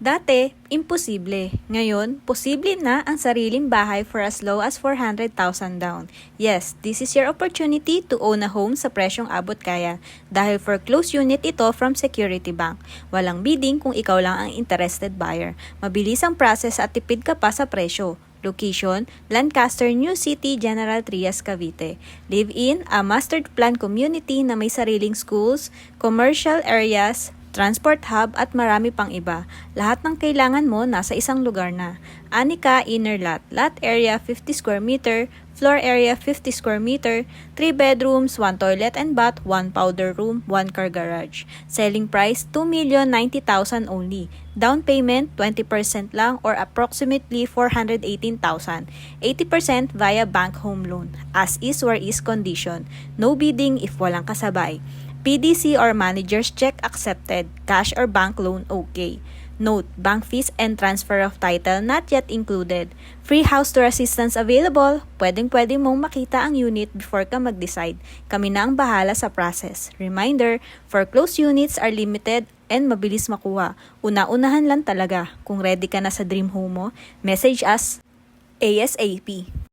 Dati, imposible. Ngayon, posible na ang sariling bahay for as low as 400,000 down. Yes, this is your opportunity to own a home sa presyong abot kaya dahil for closed unit ito from Security Bank. Walang bidding kung ikaw lang ang interested buyer. Mabilis ang process at tipid ka pa sa presyo. Location, Lancaster, New City, General Trias, Cavite. Live-in, a mastered plan community na may sariling schools, commercial areas, transport hub at marami pang iba. Lahat ng kailangan mo nasa isang lugar na. Anika Inner Lot. Lot area 50 square meter, floor area 50 square meter, 3 bedrooms, 1 toilet and bath, 1 powder room, 1 car garage. Selling price 2,090,000 only. Down payment 20% lang or approximately 418,000. 80% via bank home loan. As is where is condition. No bidding if walang kasabay. PDC or manager's check accepted. Cash or bank loan okay. Note, bank fees and transfer of title not yet included. Free house tour assistance available. Pwedeng-pwede mong makita ang unit before ka mag-decide. Kami na ang bahala sa process. Reminder, for closed units are limited and mabilis makuha. Una-unahan lang talaga. Kung ready ka na sa dream home mo, message us ASAP.